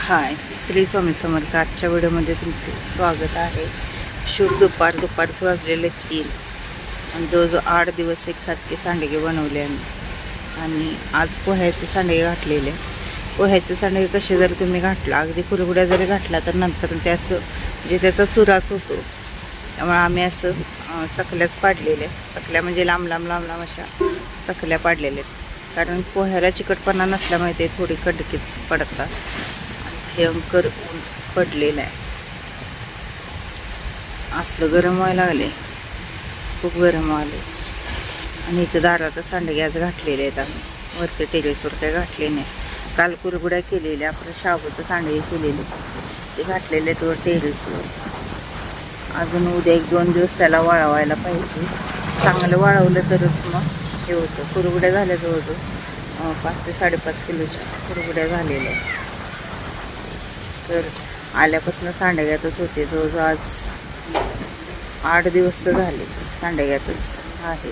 हाय, श्री स्वामी समर्थ. आजच्या व्हिडिओमध्ये तुमचे स्वागत आहे. शुभ दुपारचं वाजलेले 3 आणि जवळजवळ 8 दिवस एकसारखे सांडगे बनवले आम्ही. आणि आज पोह्याचे सांडगे घातलेले. पोह्याचे सांडगे कसे जर तुम्ही घातला, अगदी कुरकुड्या जरी घातला तर नंतर ते असं म्हणजे त्याचा चुराच होतो. त्यामुळे आम्ही असं चकल्याच पाडलेल्या. चकल्या म्हणजे लांब अशा चकल्या पाडलेल्या आहेत. कारण पोह्याला चिकटपणा नसल्यामुळे ते थोडी कडकीच पडतात. भयंकर ऊन पडलेलं आहे. असलं गरम व्हायला लागले, खूप गरम व्हायले. आणि इथं दारात सांडगे आज घातलेले आहेत आम्ही. वरती टेरेसवर काही घातले नाही. काल कुरगुड्या केलेल्या, आपण शाबूचं सांडगे केलेले ते घातलेले आहेत वर टेरेसवर. अजून उद्या 1-2 दिवस त्याला वाळवायला पाहिजे. चांगलं वाळवलं तरच मग हे होतं. कुरगुड्या झाल्या जवळजवळ 5 ते 5.5 किलोच्या कुरगुड्या झालेल्या आहेत. तर आल्यापासून सांडग्यातच होते. जवळजवळ आज 8 दिवस तर झाले सांडग्यातच आहे.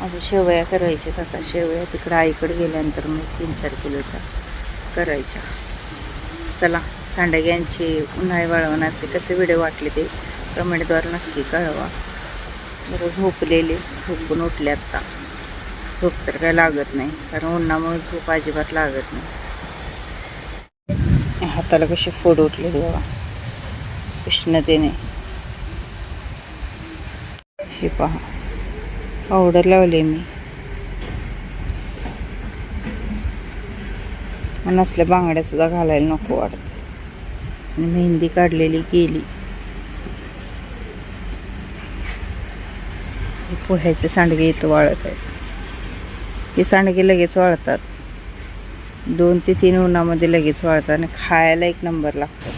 अजून शेवया करायच्या. आता शेवया तिकडं आईकडे गेल्यानंतर मग 3-4 किलोच्या करायच्या. चला, सांडग्यांचे उन्हाळी वाळवण्याचे कसे व्हिडिओ वाटले ते कमेंटद्वारे नक्की कळवा. जरा झोपून उठले. आत्ता झोप तर काय लागत नाही, कारण उन्हामुळे झोप अजिबात लागत नाही. हाताला कसे फोड उठले बघा उष्णतेने. हे पहा, पावडर लावले मी. नसल्या बांगड्या सुद्धा घालायला नको वाटत. आणि मेहंदी काढलेली केली. हे पोह्याचे सांडगे इथं वाळत आहेत. हे सांडगे लगेच वाळतात. 2 ते 3 उन्हामध्ये लगेच वाळतात आणि खायला एक नंबर लागतं.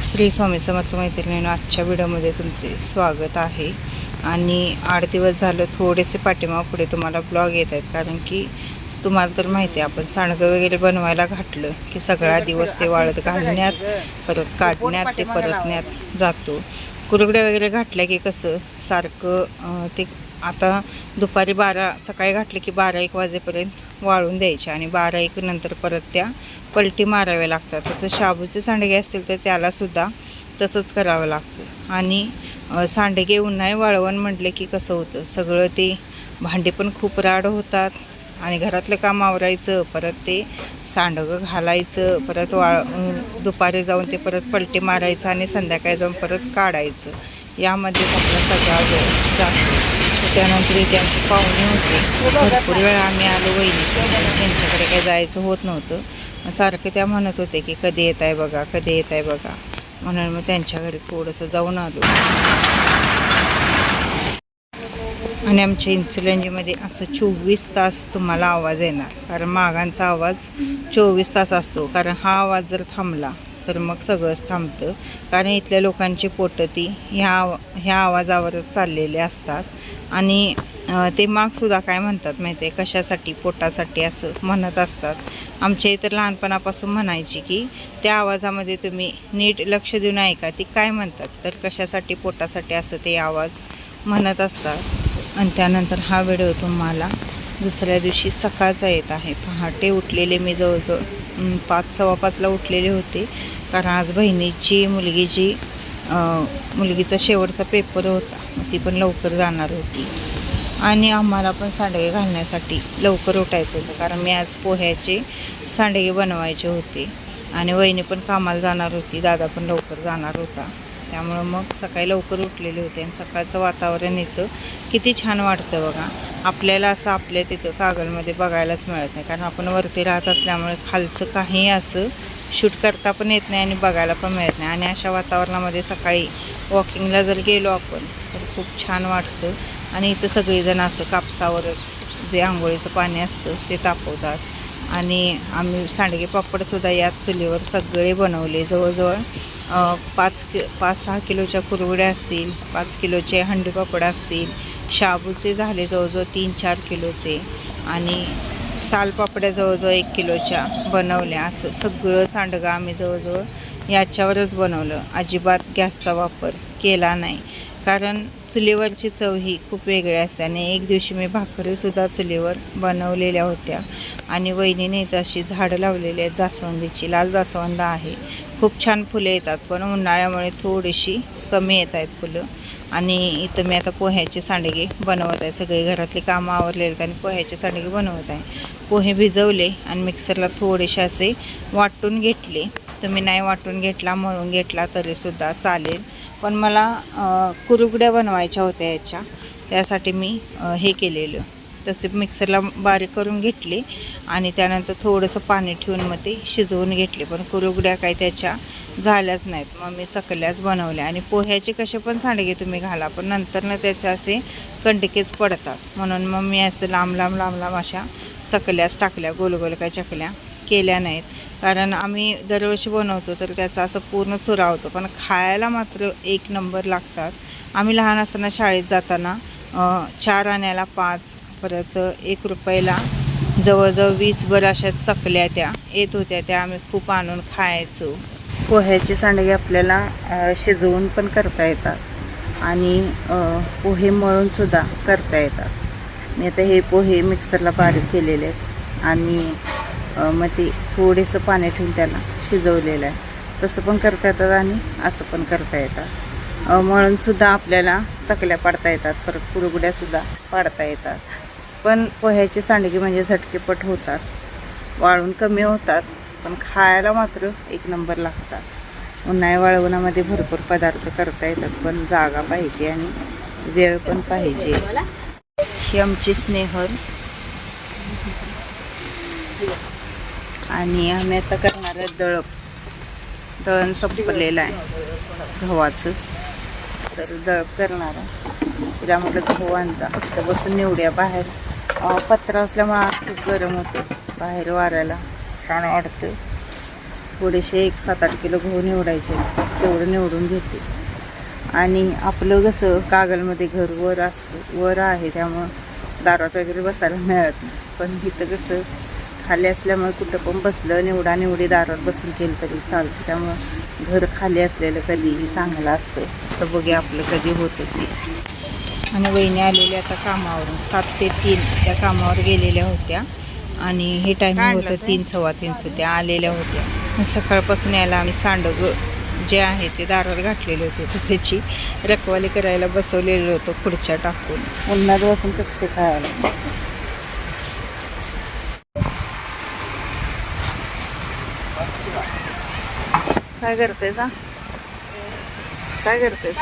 श्री स्वामी समर्थ मैत्रिणींनो, आजच्या व्हिडिओमध्ये तुमचे स्वागत आहे. आणि 8 दिवस झालं थोडेसे पाठीमाग पुढे तुम्हाला ब्लॉग येत आहेत. कारण की तुम्हाला तर माहिती आहे, आपण सांडगं वगैरे बनवायला घातलं की सगळा दिवस ते वाळत घालण्यात, परत काढण्यात, ते परतण्यात जातो. कुरगड्या वगैरे घातल्या की कसं सारखं ते आता दुपारी सकाळी घातले की 12-1 वाजेपर्यंत वाळून द्यायचे आणि 12-1 नंतर परत त्या पलटी माराव्या लागतात. तसं शाबूचे सांडगे असतील तर त्यालासुद्धा तसंच करावं लागतं. आणि सांडगे उन्हाळी वाळवण म्हटले की कसं होतं, सगळं ते भांडे पण खूप राड होतात आणि घरातलं काम आवरायचं, परत ते सांडगं घालायचं, परत दुपारी जाऊन ते परत पलटी मारायचं आणि संध्याकाळी जाऊन परत काढायचं. यामध्येच आपला सगळा वेळ जातो. त्यानंतर इथे आमचे पाहुणे होते. भरपूर वेळा आम्ही आलो वहिनी, त्यांच्याकडे काही जायचं होत नव्हतं. सारखे त्या म्हणत होते की कधी येत आहे बघा, कधी येत आहे बघा. म्हणून मग त्यांच्या घरी थोडंसं जाऊन आलो. आणि आमच्या इचलकरंजीमध्ये असं 24 तास तुम्हाला आवाज येणार. कारण मागांचा आवाज 24 तास असतो. कारण हा आवाज जर थांबला तर मग सगळंच थांबतं. कारण इथल्या लोकांची पोटं ती ह्या आवाजावरच चाललेले असतात. आणि ते मागसुद्धा काय म्हणतात माहिती आहे, कशासाठी, पोटासाठी असं म्हणत असतात. आमच्या इतर लहानपणापासून म्हणायची की त्या आवाजामध्ये तुम्ही नीट लक्ष देऊन ऐका, ती काय म्हणतात तर कशासाठी, पोटासाठी असं ते आवाज म्हणत असतात. आणि त्यानंतर हा व्हिडिओ तुम्हाला दुसऱ्या दिवशी सकाळचा येत आहे. पहाटे उठलेले मी, जवळजवळ 5-5:15ला उठलेले होते. कारण आज बहिणीची मुलगीचा शेवटचा पेपर होता. ती पण लवकर जाणार होती आणि आम्हाला पण सांडगे घालण्यासाठी लवकर उठायचं होतं. कारण मी आज पोह्याचे सांडगे बनवायचे होते आणि वहिनी पण कामाला जाणार होती, दादा पण लवकर जाणार होता. त्यामुळं मग सकाळी लवकर उठलेले होते. आणि सकाळचं वातावरण इथं किती छान वाटतं बघा. आपल्याला असं आपल्या तिथं कागलमध्ये बघायलाच मिळत नाही. कारण आपण वरती राहत असल्यामुळे खालचं काही असं शूट करता पण येत नाही आणि बघायला पण मिळत नाही. आणि अशा वातावरणामध्ये सकाळी वॉकिंगला जर गेलो आपण तर खूप छान वाटतं. आणि इथं सगळेजण असं कापसावरच जे आंघोळीचं पाणी असतं ते तापवतात. आणि आम्ही सांडगे पापडसुद्धा याच चुलीवर सगळे बनवले. जवळजवळ 5-6 किलोच्या कुरवड्या असतील, 5 किलोचे हंडीपापड असतील, शाबूचे झाले जवळजवळ 3-4 किलोचे, आणि सालपापड्या जवळजवळ 1 किलोच्या बनवल्या. असं सगळं सांडगं आम्ही जवळजवळ याच्यावरच बनवलं. अजिबात गॅसचा वापर केला नाही. कारण चुलीवरची चव ही खूप वेगळी असते. आणि एक दिवशी मी भाकरीसुद्धा चुलीवर बनवलेल्या होत्या आणि वहिनीने इथं अशी झाडं लावलेली आहेत जास्वंदीची. लाल जास्वंद आहे, खूप छान फुले येतात, पण उन्हाळ्यामुळे थोडीशी कमी येत आहेत फुलं. आणि इथं मी आता पोह्याचे सांडगे बनवत आहे. सगळे घरातली कामं आवरलेली आहेत आणि पोह्याचे सांडगे बनवत आहे. पोहे भिजवले आणि मिक्सरला थोडेसे असे वाटून घेतले. तुम्ही नाही वाटून घेतला, मळून घेतला तरीसुद्धा चालेल, पण मला कुरगड्या बनवायच्या होत्या याच्या, त्यासाठी मी हे केलेलं. तसे मिक्सरला बारीक करून घेतले आणि त्यानंतर थोडंसं पाणी ठेवून मग ते शिजवून घेतले. पण कुरगड्या काही त्याच्या झाल्याच नाहीत. मग मी चकल्याच बनवल्या. आणि पोह्याचे कसे पण सांडगे तुम्ही घाला, पण नंतरनं त्याचे असे कंडकेच पडतात, म्हणून मग मी असं लांब लांब लांब लांब अशा चकल्याच टाकल्या. गोल गोल काही चकल्या केल्या नाहीत, कारण आम्ही दरवर्षी बनवतो तर त्याचा असं पूर्ण चुरा होतो, पण खायला मात्र एक नंबर लागतात. आम्ही लहान असताना शाळेत जाताना 4 आण्याला 5, परत 1 रुपयाला जवळजवळ 20 भर अशा चकल्या त्या येत होत्या. त्या आम्ही खूप आणून खायचो. पोह्याचे सांडगे आपल्याला शिजवून पण करता येतात आणि पोहे मळूनसुद्धा करता येतात. मी आता हे पोहे मिक्सरला बारीक केलेले आहेत आणि मग ते थोडेसं पाणी ठेवून त्याला शिजवलेलं आहे. तसं पण करता येतात आणि असं पण करता येतात. मळूनसुद्धा आपल्याला चकल्या पाडता येतात, परत कुरगुड्यासुद्धा पाडता येतात. पण पोह्याचे सांडगे म्हणजे झटकेपट होतात, वाळून कमी होतात, पण खायला मात्र एक नंबर लागतात. उन्हाळी वाळवणामध्ये भरपूर पदार्थ करता येतात, पण जागा पाहिजे आणि वेळ पण पाहिजे. ही आमची स्नेहल आणि आम्ही आता करणार आहे दळण संपलेलं आहे गव्हाचं, तर दळप करणार आहे. तिला म्हटलं गहू आणता, तर बसून निवड्या. बाहेर पत्रा असल्यामुळे खूप गरम होतं, बाहेर वाऱ्याला छान वाटतं. थोडेसे 1-7-8 किलो गहू निवडायचे, तेवढं निवडून घेते. आणि आपलं कसं कागलमध्ये घर वर असतं, वर आहे, त्यामुळं दारात वगैरे बसायला मिळत नाही. पण इथं कसं खाली असल्यामुळे कुठं पण बसलं, निवडी दारात बसून केलं तरी चालतं. त्यामुळं घर खाली असलेलं कधीही चांगलं असतं. तर बघूया आपलं कधी होतं ते. आणि वहिनी आलेल्या आता कामावरून 7 ते 3 त्या कामावर गेलेल्या होत्या आणि हे टायमिंग होतं 3-3:15 त्या आलेल्या होत्या. सकाळपासून यायला आम्ही सांडगं जे आहे ते दारात घातलेले होते, तर त्याची रखवाली करायला बसवलेलं होतं खुर्च्या टाकून. उन्हात बसून कच्चे खायला. काय करतेस? काय करतेस?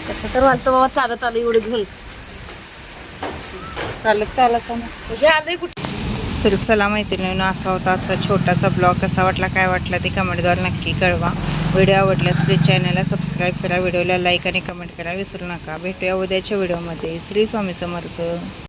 कसं तर वाटतं बाबा, चालत आलं एवढं घेऊन. चालत म्हणजे आलंय कुठे. तर चला मैत्रिणींनो, असा होता आजचा छोटासा ब्लॉग. कसा वाटला, काय वाटला ते कमेंटद्वारे नक्की कळवा. व्हिडिओ आवडल्यास प्लीज चॅनलला सबस्क्राईब करा, व्हिडिओला लाईक आणि कमेंट करा विसरू नका. भेटूया उद्याच्या व्हिडिओमध्ये. श्री स्वामी समर्थ.